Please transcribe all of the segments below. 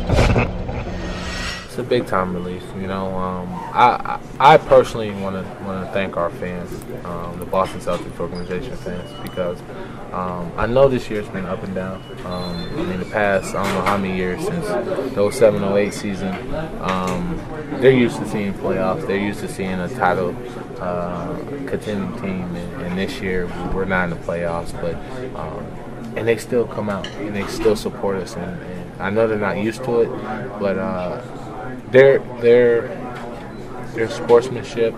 It's a big time release, you know. I personally want to thank our fans, the Boston Celtics organization fans, because I know this year's been up and down. I mean, the past, I don't know how many years since the 07-08 season, they're used to seeing playoffs. They're used to seeing a title contending team, and this year we're not in the playoffs, but and they still come out and they still support us. And I know they're not used to it, but their sportsmanship,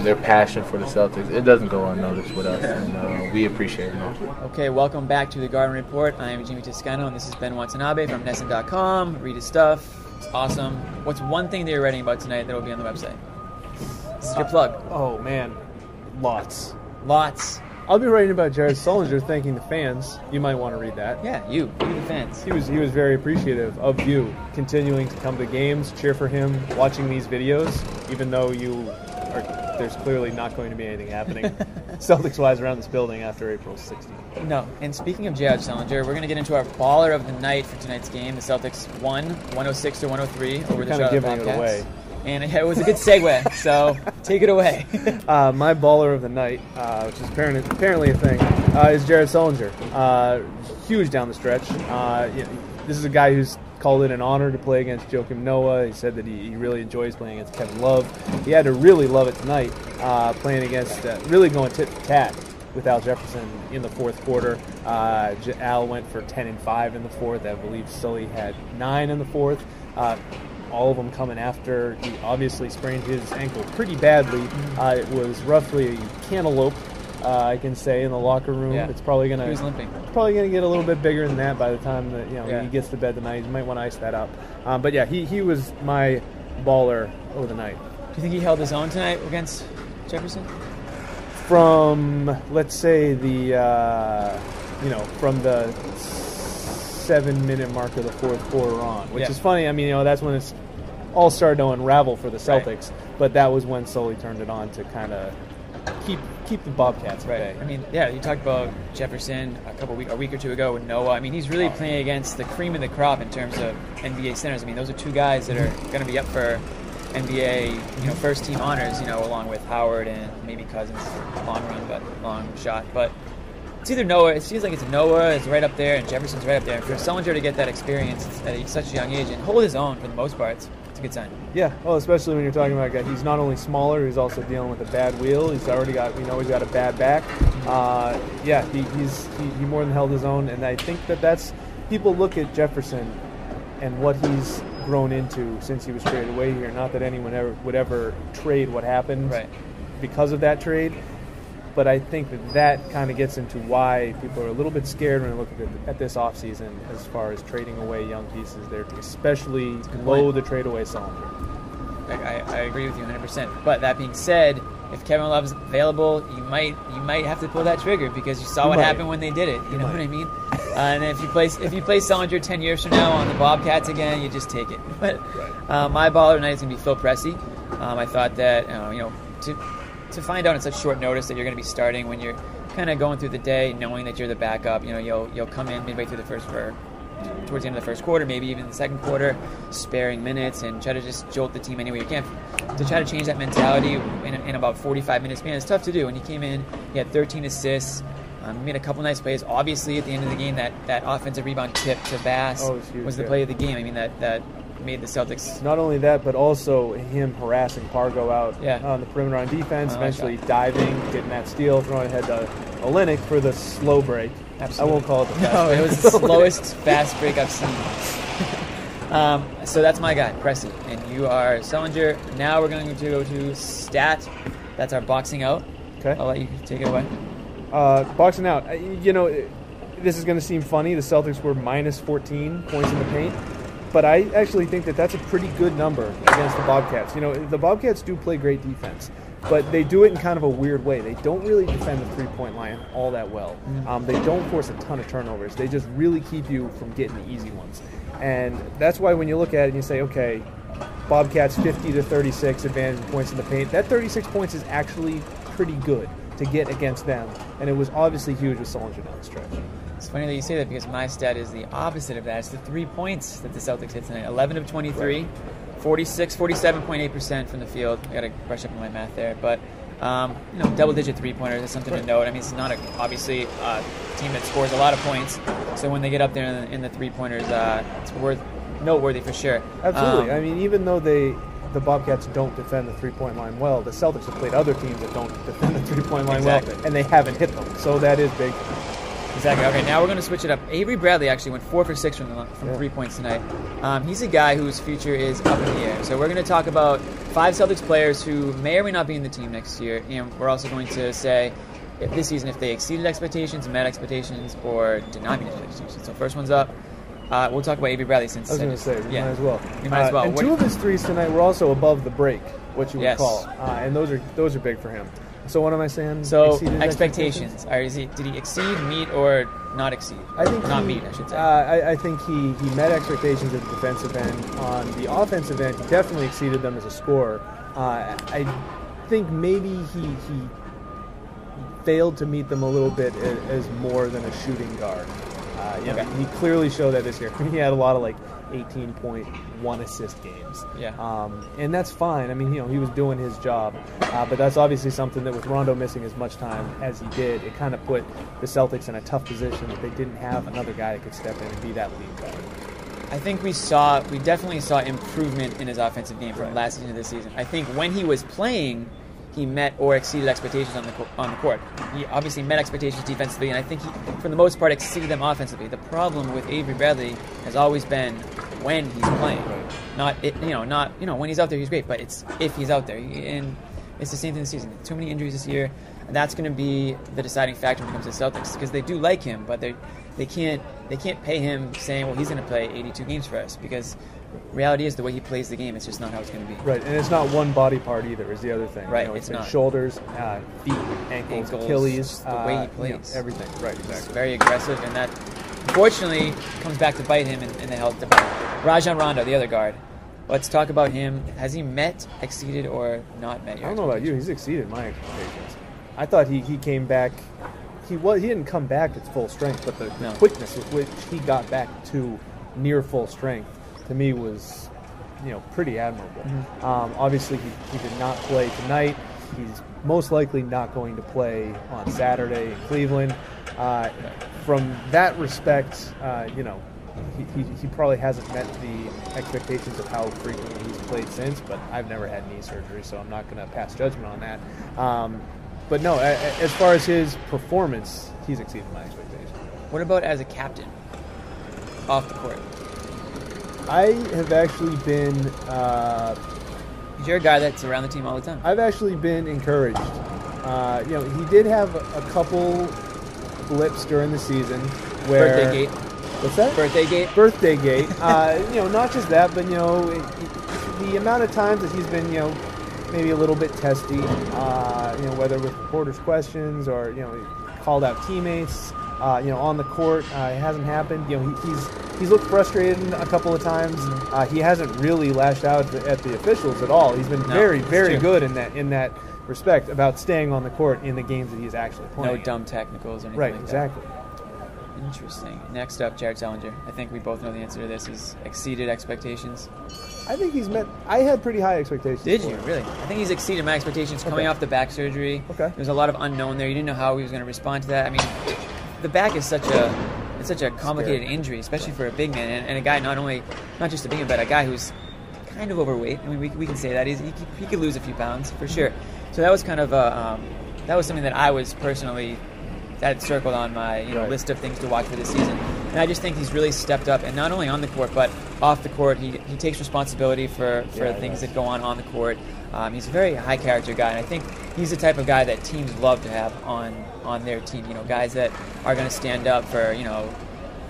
their passion for the Celtics, it doesn't go unnoticed with us, and we appreciate it. Okay, welcome back to the Garden Report. I am Jimmy Toscano, and this is Ben Watanabe from NESN.com. Read his stuff. It's awesome. What's one thing that you're writing about tonight that will be on the website? This is your plug. Oh, man. Lots. I'll be writing about Jared Sullinger thanking the fans. You might want to read that. Yeah, you the fans. He was very appreciative of you continuing to come to games, cheer for him, watching these videos, even though there's clearly not going to be anything happening Celtics-wise around this building after April 16th. No, and speaking of Jared Sullinger, we're going to get into our baller of the night for tonight's game. The Celtics won 106-103 over the Charlotte Bobcats. Kind of giving it away. And it was a good segue, so take it away. My baller of the night, which is apparently a thing, is Jared Sullinger. Huge down the stretch. This is a guy who's called it an honor to play against Joakim Noah. He said that he really enjoys playing against Kevin Love. He had to really love it tonight, playing against, really going tit-for-tat with Al Jefferson in the fourth quarter. Al went for 10 and 5 in the fourth. I believe Sully had 9 in the fourth. All of them coming after. He obviously sprained his ankle pretty badly. It was roughly a cantaloupe, I can say, in the locker room. Yeah. It's probably gonna he was limping. Probably gonna get a little bit bigger than that by the time that he gets to bed tonight. You might want to ice that up. But yeah, he was my baller of the night. Do you think he held his own tonight against Jefferson? From, let's say, from the 7-minute mark of the fourth quarter on, which is funny. I mean, that's when it's all started to unravel for the Celtics. Right. But that was when Sully turned it on to kind of keep the Bobcats at bay. I mean, yeah, you talked about Jefferson a week or two ago with Noah. I mean, he's really playing against the cream of the crop in terms of NBA centers. I mean, those are two guys that are going to be up for NBA, first team honors, along with Howard and maybe Cousins. Long shot, but it's either Noah. It seems like it's Noah is right up there, and Jefferson's right up there. And for Sullinger to get that experience at such a young age and hold his own for the most part, it's a good sign. Yeah, well, especially when you're talking about a guy. He's not only smaller, he's also dealing with a bad wheel. He's already got, he's got a bad back. He more than held his own, and I think that's people look at Jefferson and what he's grown into since he was traded away here. Not that anyone would ever trade what happened because of that trade. But I think that kind of gets into why people are a little bit scared when they look at this offseason as far as trading away young pieces. They're especially below the trade away Sullinger. I agree with you 100%. But that being said, if Kevin Love's available, you might have to pull that trigger because you saw what happened when they did it. You know what I mean? And if you play Sullinger 10 years from now on the Bobcats again, you just take it. But my baller tonight is going to be Phil Pressey. I thought that to find out on such short notice that you're going to be starting when you're kind of going through the day, knowing that you're the backup, you'll come in midway through towards the end of the first quarter, maybe even the second quarter, sparing minutes and try to just jolt the team any way you can. To try to change that mentality in about 45 minutes, man, it's tough to do. When he came in, he had 13 assists, made a couple nice plays. Obviously, at the end of the game, that offensive rebound tip to Bass was the play of the game. I mean, that made the Celtics. Not only that, but also him harassing Pargo out on the perimeter on defense, eventually diving, getting that steal, throwing ahead to Olynyk for the slow break. Absolutely. I won't call it the fast break. It was the slowest fast break I've seen. So that's my guy, Pressey. And you are Sullinger. Now we're going to go to Stat. That's our boxing out. Okay. I'll let you take it away. Boxing out. This is going to seem funny. The Celtics were minus 14 points in the paint. But I actually think that's a pretty good number against the Bobcats. The Bobcats do play great defense, but they do it in kind of a weird way. They don't really defend the three-point line all that well. They don't force a ton of turnovers. They just really keep you from getting the easy ones. And that's why when you look at it and you say, okay, Bobcats 50-36 advantage in points in the paint, that 36 points is actually pretty good to get against them. And it was obviously huge with Sullinger down the stretch. It's funny that you say that because my stat is the opposite of that. It's the 3 points that the Celtics hit tonight. 11 of 23, 47.8% from the field. I got to brush up on my math there, but double-digit three-pointers is something to note. I mean, it's not obviously a team that scores a lot of points, so when they get up there in the three-pointers, it's noteworthy for sure. Absolutely. I mean, even though the Bobcats don't defend the three-point line well, the Celtics have played other teams that don't defend the three-point line well, and they haven't hit them. So that is big. Exactly. Okay, now we're going to switch it up. Avery Bradley actually went 4 for 6 from 3 points tonight. He's a guy whose future is up in the air. So we're going to talk about 5 Celtics players who may or may not be in the team next year, and we're also going to say this season if they exceeded expectations, met expectations, or did not meet expectations. So first one's up. We'll talk about Avery Bradley since I was going to say, we might as well. We might as well. And 2 of his threes tonight were also above the break, what you would call. And those are big for him. So what am I saying? So expectations. Did he exceed, meet, or not exceed? I think not meet, I should say. I think he met expectations at the defensive end. On the offensive end, he definitely exceeded them as a scorer. I think maybe he failed to meet them a little bit as more than a shooting guard. He clearly showed that this year. He had a lot of 18.1 assist games. And that's fine. I mean, he was doing his job. But that's obviously something that with Rondo missing as much time as he did, it kind of put the Celtics in a tough position that they didn't have another guy that could step in and be that lead guard. I think we definitely saw improvement in his offensive game from last season to this season. I think when he was playing, he met or exceeded expectations on the court. He obviously met expectations defensively, and I think he, for the most part, exceeded them offensively. The problem with Avery Bradley has always been when he's playing, not when he's out there he's great, but it's if he's out there. And it's the same thing this season. Too many injuries this year, and that's going to be the deciding factor when it comes to the Celtics because they do like him, but they can't pay him saying, well, he's going to play 82 games for us because. Reality is the way he plays the game. It's just not how it's going to be. Right, and it's not one body part either. Is the other thing. Right, it's not. Shoulders, feet, ankles, Achilles, the way he plays, everything. Right, exactly. It's very aggressive, and that unfortunately comes back to bite him in the health department. Rajon Rondo, the other guard. Let's talk about him. Has he met, exceeded, or not met your expectations? I don't know about you. He's exceeded my expectations. I thought he came back. He didn't come back at full strength, but the quickness with which he got back to near full strength. To me was, pretty admirable. Obviously, he did not play tonight. He's most likely not going to play on Saturday in Cleveland. From that respect, he probably hasn't met the expectations of how frequently he's played since. But I've never had knee surgery, so I'm not going to pass judgment on that. But no, as far as his performance, he's exceeded my expectations. What about as a captain off the court? I have actually been... You're a guy that's around the team all the time. I've actually been encouraged. He did have a couple blips during the season where... Birthday gate. What's that? Birthday gate. Birthday gate. Not just that, but, the amount of times that he's been, maybe a little bit testy, whether with reporters' questions or, called out teammates, on the court. It hasn't happened. He's looked frustrated a couple of times. He hasn't really lashed out at the officials at all. He's been very, very good in that respect about staying on the court in the games that he's actually playing. No dumb technicals or anything right, like exactly. that. Interesting. Next up, Jared Sellinger. I think we both know the answer to this. He's exceeded expectations. I think he's met... I had pretty high expectations. Did you? Really? I think he's exceeded my expectations coming off the back surgery. Okay. There's a lot of unknown there. You didn't know how he was going to respond to that. I mean, the back is such a complicated injury, especially for a big man and a guy not just a big man, but a guy who's kind of overweight. I mean, we can say that he could lose a few pounds for sure. So that was kind of that was something that I was personally that circled on my list of things to watch for this season. And I just think he's really stepped up, and not only on the court but off the court. He takes responsibility for things that go on the court. He's a very high character guy, and I think he's the type of guy that teams love to have on their team. Guys that are going to stand up for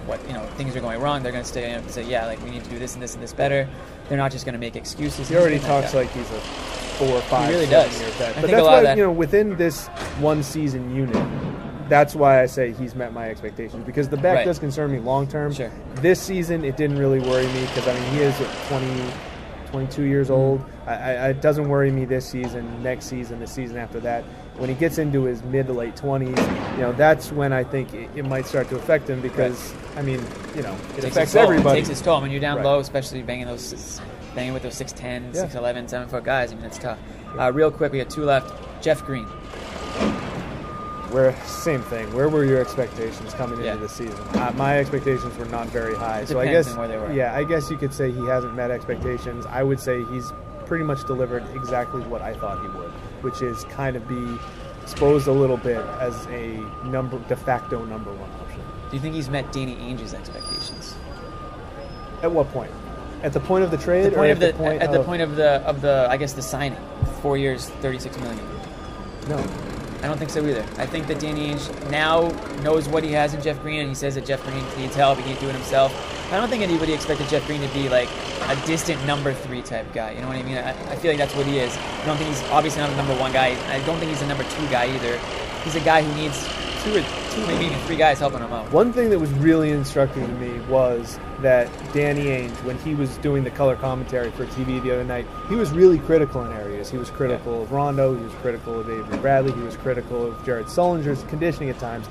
what things are going wrong. They're going to stay up and say, we need to do this and this and this better. They're not just going to make excuses. He already talks like he's a 4 or 5. He really does. But that's why within this one season unit. That's why I say he's met my expectations, because the back does concern me long term. Sure. This season, it didn't really worry me because he is at 22 years old. It doesn't worry me this season, next season, the season after that. When he gets into his mid to late 20s, that's when I think it might start to affect him because, I mean, it affects everybody. It takes its toll when you're down low, especially banging with those 6'10", 6'11", 7-foot guys. I mean, that's tough. Real quick, we have 2 left. Jeff Green. Same thing. Where were your expectations coming into the season? My expectations were not very high. So I guess, where they were. Yeah, I guess you could say he hasn't met expectations. I would say he's pretty much delivered exactly what I thought he would, which is kind of be exposed a little bit as a de facto number 1 option. Do you think he's met Danny Ainge's expectations? At what point? At the point of the trade, at the point of the I guess the signing, 4 years, $36 million. No. I don't think so either. I think that Danny Ainge now knows what he has in Jeff Green, and he says that Jeff Green needs help. He can't do it himself. I don't think anybody expected Jeff Green to be like a distant number 3 type guy. You know what I mean? I feel like that's what he is. I don't think he's obviously not a number 1 guy. I don't think he's a number 2 guy either. He's a guy who needs two, maybe even 3 guys helping him out. One thing that was really instructive to me was that Danny Ainge, when he was doing the color commentary for TV the other night, he was really critical in areas. He was critical of Rondo, he was critical of Avery Bradley, he was critical of Jared Sullinger's conditioning at times.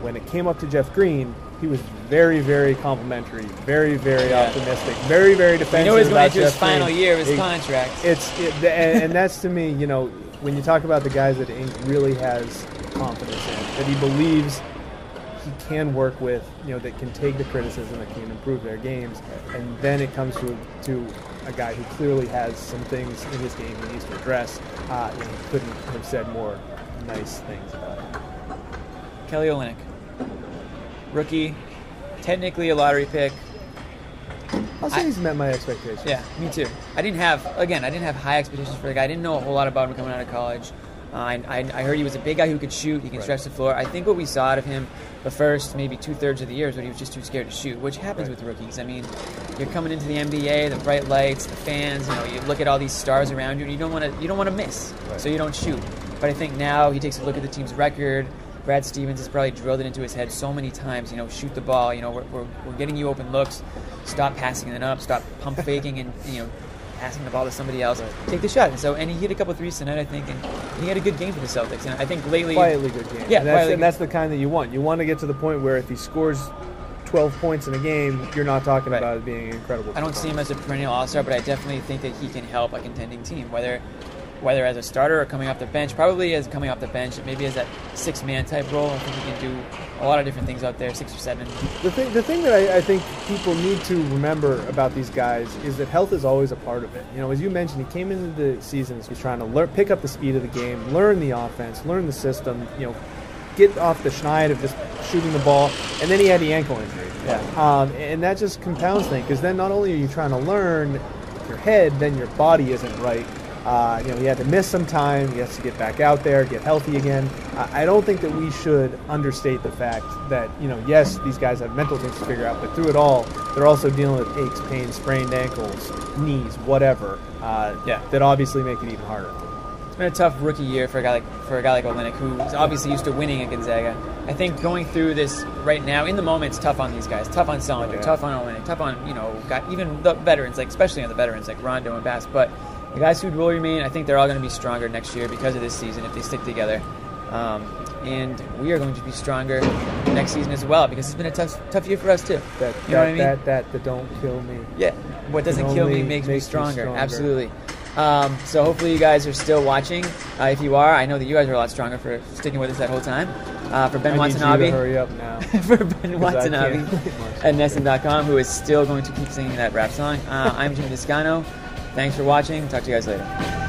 When it came up to Jeff Green, he was very, very complimentary, very, very optimistic, very, very defensive. You know he's going into his final year of his contract. And that's to me, when you talk about the guys that Ainge really has confidence in, that he believes he can work with, that can take the criticism, that can improve their games, and then it comes to a guy who clearly has some things in his game he needs to address. He couldn't have said more nice things about it. Kelly Olynyk, rookie, technically a lottery pick. I'll say he's met my expectations. Yeah, me too. I didn't have high expectations for the guy. I didn't know a whole lot about him coming out of college. I heard he was a big guy who could shoot. He can stretch the floor. I think what we saw out of him the first maybe 2/3 of the year is when he was just too scared to shoot, which happens with rookies. I mean, you're coming into the NBA, the bright lights, the fans. You look at all these stars around you, and you don't want to miss, so you don't shoot. But I think now he takes a look at the team's record. Brad Stevens has probably drilled it into his head so many times. Shoot the ball. We're getting you open looks. Stop passing it up. Stop pump faking and passing the ball to somebody else. Take the shot. And he hit a couple threes tonight, I think, and he had a good game for the Celtics. And I think lately, quietly good game. Yeah, and that's the kind that you want. You want to get to the point where if he scores 12 points in a game, you're not talking about it being incredible. I don't see him as a perennial all-star, but I definitely think that he can help a contending team, whether as a starter or coming off the bench. Probably as coming off the bench, maybe as that 6-man type role. I think he can do a lot of different things out there, 6 or 7. The thing that I think people need to remember about these guys is that health is always a part of it. As you mentioned, he came into the season as he's trying to pick up the speed of the game, learn the offense, learn the system, get off the schneid of just shooting the ball, and then he had the ankle injury. Yeah. And that just compounds things, because then not only are you trying to learn your head, then your body isn't right. He had to miss some time. He has to get back out there, get healthy again. I don't think that we should understate the fact that, yes, these guys have mental things to figure out, but through it all, they're also dealing with aches, pains, sprained ankles, knees, whatever, that obviously make it even harder. It's been a tough rookie year for a guy like Olynyk, who's obviously used to winning at Gonzaga. I think going through this right now, in the moment, it's tough on these guys. Tough on Sullinger, tough on Olynyk, tough on, even the veterans, especially on the veterans like Rondo and Bass. But the guys who will remain, I think they're all going to be stronger next year because of this season if they stick together. And we are going to be stronger next season as well because it's been a tough year for us too. What I mean? That don't kill me. Yeah, what doesn't kill me makes me stronger. Absolutely. So hopefully you guys are still watching. If you are, I know that you guys are a lot stronger for sticking with us that whole time. For Ben Watanabe, hurry up now. For Ben Watanabe at Nesson.com, who is still going to keep singing that rap song. I'm Jimmy Toscano. Thanks for watching. Talk to you guys later.